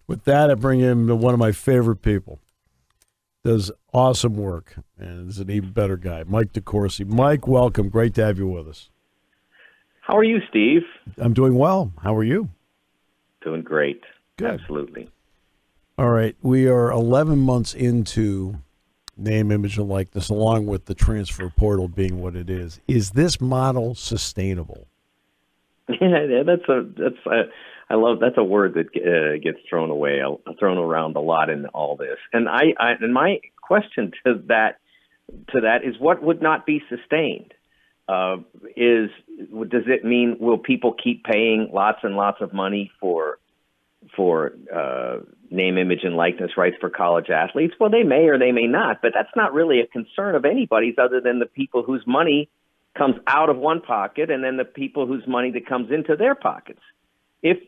With that, I bring in one of my favorite people. Does awesome work and is an even better guy, Mike DeCourcy. Mike, welcome. Great to have you with us. How are you, Steve? I'm doing well. How are you? Doing great. Good. Absolutely. All right. We are 11 months into name, image, and likeness, along with the transfer portal being what it is. Is this model sustainable? Yeah, I love that's a word that gets thrown around a lot in all this. And and my question to that is, what would not be sustained? Does it mean will people keep paying lots and lots of money for name, image, and likeness rights for college athletes? Well, they may or they may not, but that's not really a concern of anybody's other than the people whose money comes out of one pocket and then the people whose money that comes into their pockets. If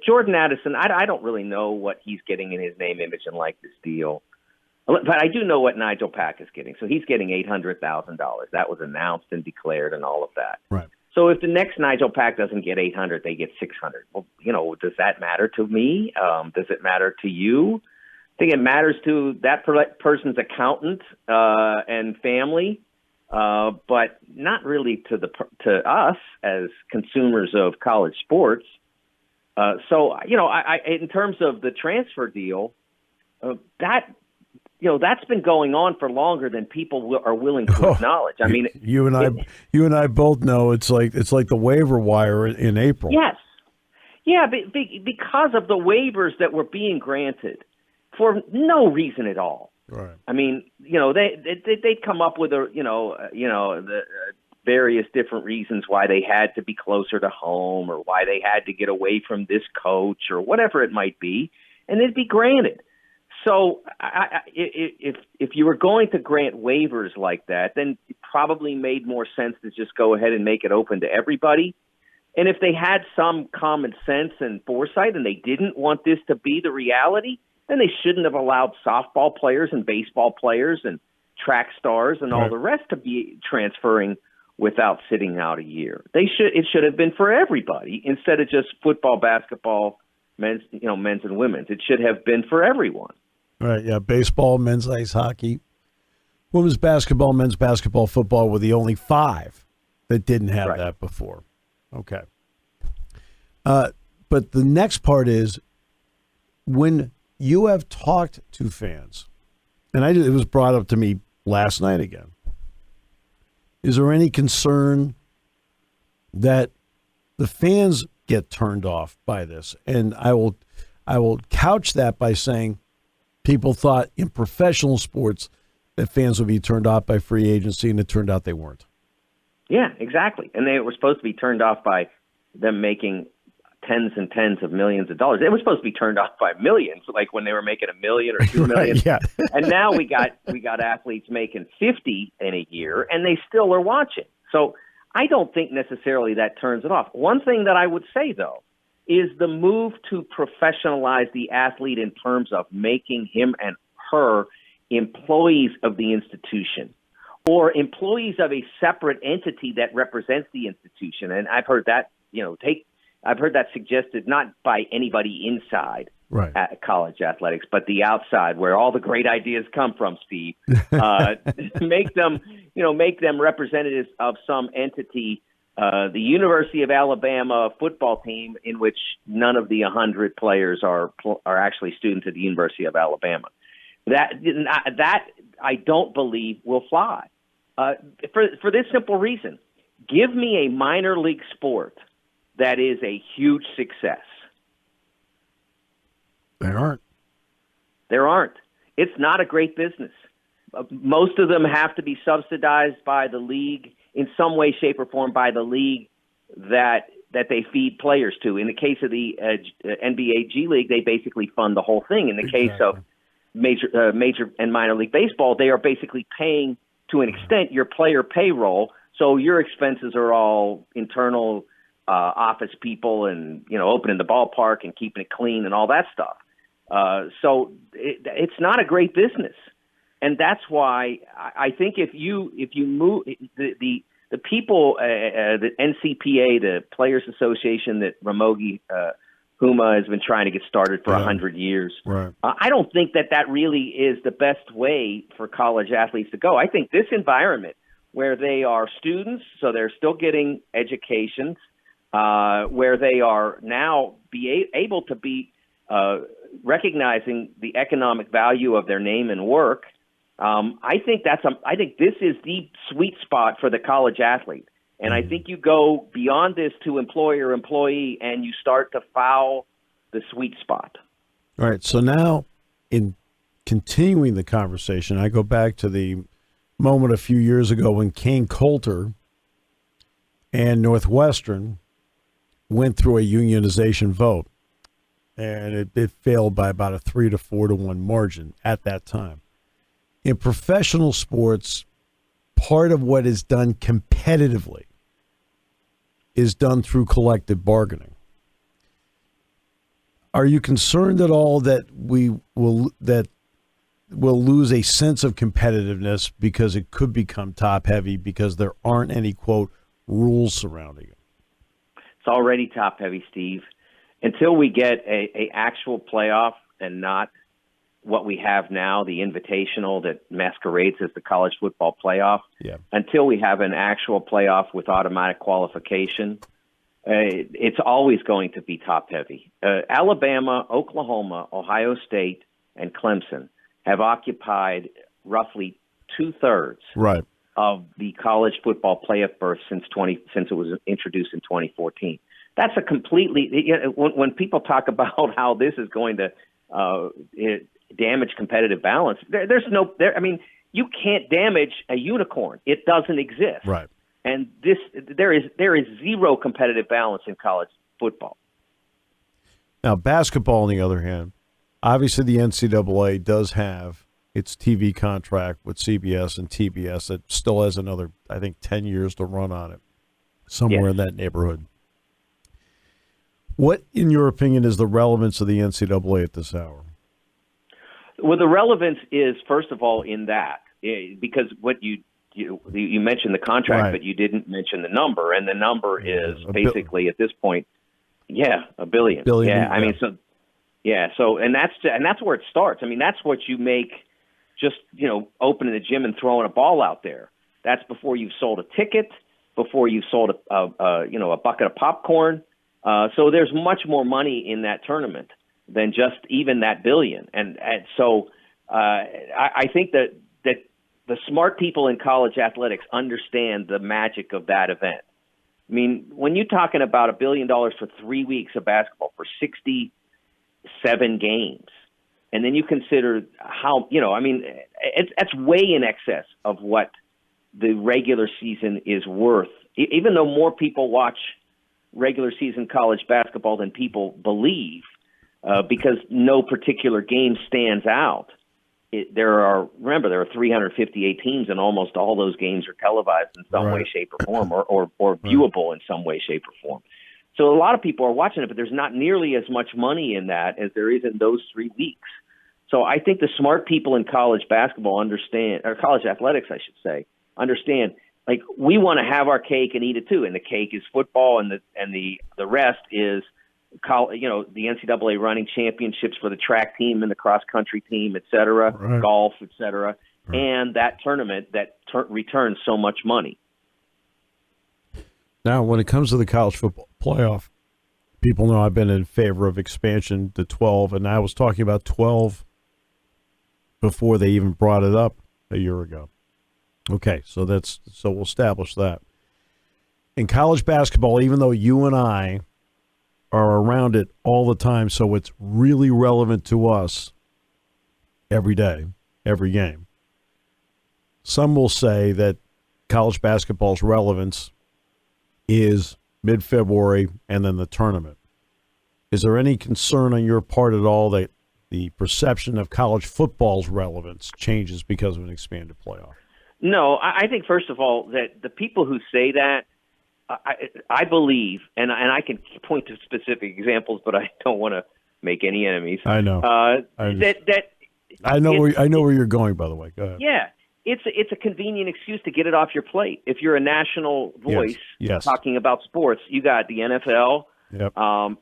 Jordan Addison, I don't really know what he's getting in his name, image, and likeness deal, but I do know what Nigel Pack is getting. So he's getting $800,000. That was announced and declared and all of that. Right. So if the next Nigel Pack doesn't get 800, they get 600. Well, does that matter to me? Does it matter to you? I think it matters to that person's accountant and family, but not really to us as consumers of college sports. So in terms of the transfer deal, that's been going on for longer than people are willing to acknowledge. I mean, you and I both know it's like the waiver wire in April. Yes, yeah, because of the waivers that were being granted for no reason at all. Right. I mean, they'd come up with the various different reasons why they had to be closer to home or why they had to get away from this coach or whatever it might be, and they'd be granted. So if you were going to grant waivers like that, then it probably made more sense to just go ahead and make it open to everybody. And if they had some common sense and foresight and they didn't want this to be the reality, then they shouldn't have allowed softball players and baseball players and track stars and all the rest to be transferring without sitting out a year. It should have been for everybody instead of just football, basketball, men's and women's. It should have been for everyone. Right, yeah, baseball, men's ice hockey, women's basketball, men's basketball, football were the only 5 that didn't have that before. Okay. But the next part is when you have talked to fans, and it was brought up to me last night again, is there any concern that the fans get turned off by this? And I will couch that by saying people thought in professional sports that fans would be turned off by free agency, and it turned out they weren't. Yeah, exactly. And they were supposed to be turned off by them making tens and tens of millions of dollars. They were supposed to be turned off by millions, like when they were making $1 million or $2 million. Right, yeah. And now we got athletes making 50 in a year, and they still are watching. So I don't think necessarily that turns it off. One thing that I would say, though, is the move to professionalize the athlete in terms of making him and her employees of the institution or employees of a separate entity that represents the institution. And I've heard that, I've heard that suggested not by anybody inside at college athletics, but the outside where all the great ideas come from, Steve. Make them representatives of some entity. The University of Alabama football team in which none of the 100 players are actually students at the University of Alabama. That I don't believe will fly for this simple reason. Give me a minor league sport that is a huge success. There aren't. It's not a great business. Most of them have to be subsidized by the league in some way, shape, or form by the league that they feed players to. In the case of the NBA G League, they basically fund the whole thing. In the case of major and minor league baseball, they are basically paying to an extent your player payroll. So your expenses are all internal office people and opening the ballpark and keeping it clean and all that stuff. So it's not a great business. And that's why I think if you move the people, the NCPA, the Players Association that Ramogi Huma has been trying to get started for 100 years. Right. I don't think that really is the best way for college athletes to go. I think this environment where they are students, so they're still getting educations, where they are now able to be recognizing the economic value of their name and work. I think this is the sweet spot for the college athlete. And I think you go beyond this to employer-employee, and you start to foul the sweet spot. All right. So now, in continuing the conversation, I go back to the moment a few years ago when Kane Coulter and Northwestern went through a unionization vote, and it failed by about a 3 to 4 to 1 margin at that time. In professional sports, part of what is done competitively is done through collective bargaining. Are you concerned at all that we'll lose a sense of competitiveness because it could become top heavy because there aren't any, quote, rules surrounding it? It's already top heavy, Steve. Until we get a actual playoff and not what we have now, the invitational that masquerades as the college football playoff, until we have an actual playoff with automatic qualification, it's always going to be top heavy. Alabama, Oklahoma, Ohio State, and Clemson have occupied roughly 2/3 of the college football playoff berth since it was introduced in 2014. That's a completely when people talk about how this is going to damage competitive balance. I mean, you can't damage a unicorn. It doesn't exist. Right. And there is zero competitive balance in college football. Now, basketball, on the other hand, obviously the NCAA does have its TV contract with CBS and TBS that still has another, I think, 10 years to run on it, somewhere in that neighborhood. What, in your opinion, is the relevance of the NCAA at this hour? Well, the relevance is, first of all, in that, because what you mentioned the contract, but you didn't mention the number, and the number is basically at this point, $1 billion. I mean, and that's where it starts. I mean, that's what you make just opening the gym and throwing a ball out there. That's before you've sold a ticket, before you've sold a bucket of popcorn. So there's much more money in that tournament than just even that $1 billion. And so I think that the smart people in college athletics understand the magic of that event. I mean, when you're talking about $1 billion for 3 weeks of basketball for 67 games, and then you consider how, that's way in excess of what the regular season is worth. Even though more people watch regular season college basketball than people believe, because no particular game stands out. There are 358 teams, and almost all those games are televised in some way, shape, or form, or viewable in some way, shape, or form. So a lot of people are watching it, but there's not nearly as much money in that as there is in those 3 weeks. So I think the smart people in college basketball understand, or college athletics, I should say, understand. Like, we want to have our cake and eat it too, and the cake is football, and the rest is the NCAA running championships for the track team and the cross country team, et cetera, golf, et cetera, and that tournament that returns so much money. Now, when it comes to the college football playoff, people know I've been in favor of expansion to 12, and I was talking about 12 before they even brought it up a year ago. Okay, so we'll establish that. In college basketball, even though you and I are around it all the time, so it's really relevant to us every day, every game. Some will say that college basketball's relevance is mid-February and then the tournament. Is there any concern on your part at all that the perception of college football's relevance changes because of an expanded playoff? No, I think, first of all, that the people who say that, I believe, and I can point to specific examples, but I don't want to make any enemies. I know. I know where you're going. By the way, go ahead. Yeah, it's a convenient excuse to get it off your plate. If you're a national voice talking about sports, you got the NFL, Yep.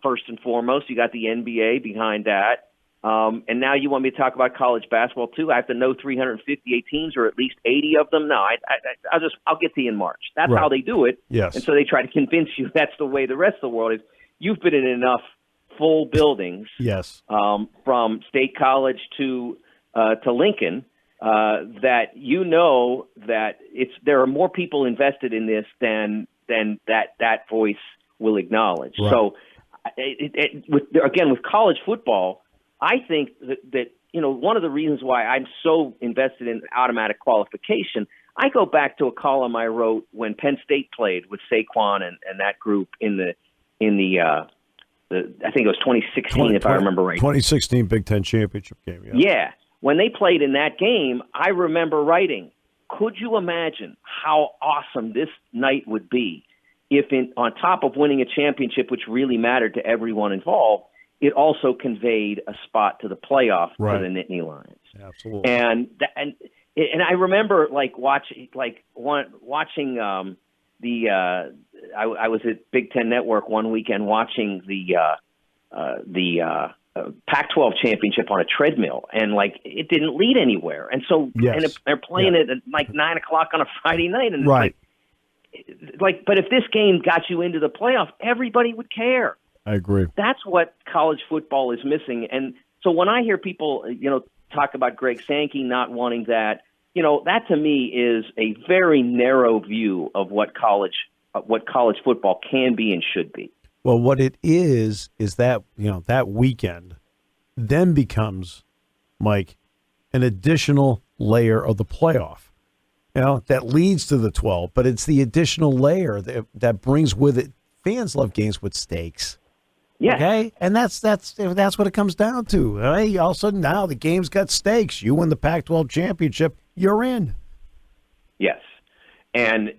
First and foremost, you got the NBA behind that. And now you want me to talk about college basketball too? I have to know 358 teams or at least 80 of them. No, I'll get to you in March. That's Right. how they do it. Yes. And so they try to convince you that's the way the rest of the world is. You've been in enough full buildings, Yes. From State College to Lincoln, that you know that there are more people invested in this than that voice will acknowledge. Right. So, with college football, I think that one of the reasons why I'm so invested in automatic qualification, I go back to a column I wrote when Penn State played with Saquon and that group in the I think it was 2016 if I remember right. 2016 Big Ten championship game. Yeah. Yeah. When they played in that game, I remember writing, could you imagine how awesome this night would be if on top of winning a championship, which really mattered to everyone involved, it also conveyed a spot to the playoff for the Nittany Lions. Absolutely. And I remember watching I was at Big Ten Network one weekend watching the Pac-12 championship on a treadmill, and it didn't lead anywhere. And so and they're playing it at 9 o'clock on a Friday night, and right. But if this game got you into the playoff, everybody would care. I agree. That's what college football is missing. And so when I hear people, talk about Greg Sankey not wanting that, that to me is a very narrow view of what college football can be and should be. Well, what it is that, that weekend then becomes, Mike, an additional layer of the playoff. That leads to the 12, but it's the additional layer that brings with it. Fans love games with stakes. Yeah. Okay? And that's what it comes down to. Right? All of a sudden now the game's got stakes. You win the Pac-12 championship, you're in. Yes. And as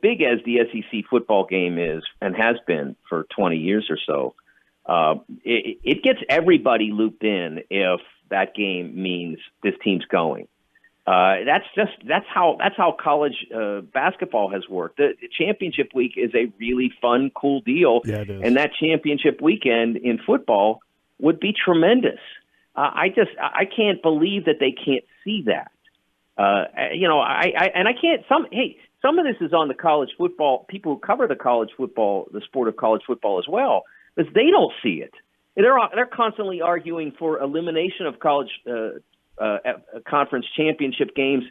big as the SEC football game is and has been for 20 years or so, it gets everybody looped in if that game means this team's going. That's how college basketball has worked. The championship week is a really fun, cool deal. Yeah, it is. And that championship weekend in football would be tremendous. I can't believe that they can't see that. I can't. Some of this is on the college football people who cover the sport of college football as well, because they don't see it. They're constantly arguing for elimination of college conference championship games,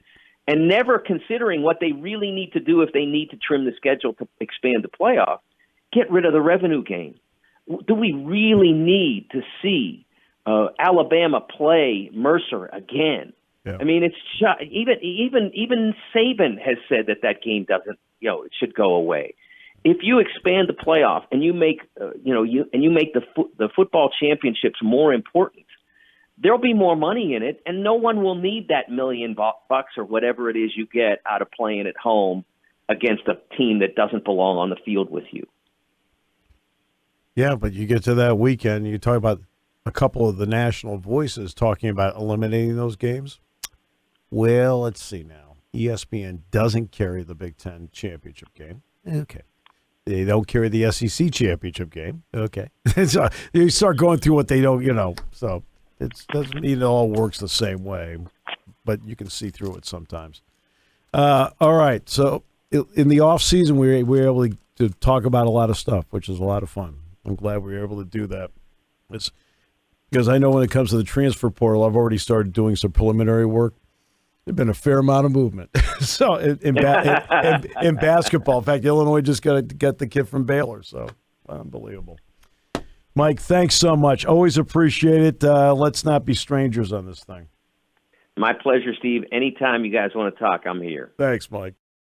and never considering what they really need to do if they need to trim the schedule to expand the playoff. Get rid of the revenue game. Do we really need to see Alabama play Mercer again? Yeah. I mean, it's even Saban has said that game doesn't, it should go away. If you expand the playoff and you make, you make the football championships more important, there'll be more money in it, and no one will need that $1 million or whatever it is you get out of playing at home against a team that doesn't belong on the field with you. Yeah, but you get to that weekend, you talk about a couple of the national voices talking about eliminating those games. Well, let's see now. ESPN doesn't carry the Big Ten championship game. Okay. They don't carry the SEC championship game. Okay. So you start going through what they don't, so it doesn't mean it all works the same way, but you can see through it sometimes. All right. So in the off season, we were able to talk about a lot of stuff, which is a lot of fun. I'm glad we were able to do that. It's because I know when it comes to the transfer portal, I've already started doing some preliminary work. There's been a fair amount of movement. So in basketball, in fact, Illinois just got to get the kid from Baylor. So unbelievable. Mike, thanks so much. Always appreciate it. Let's not be strangers on this thing. My pleasure, Steve. Anytime you guys want to talk, I'm here. Thanks, Mike.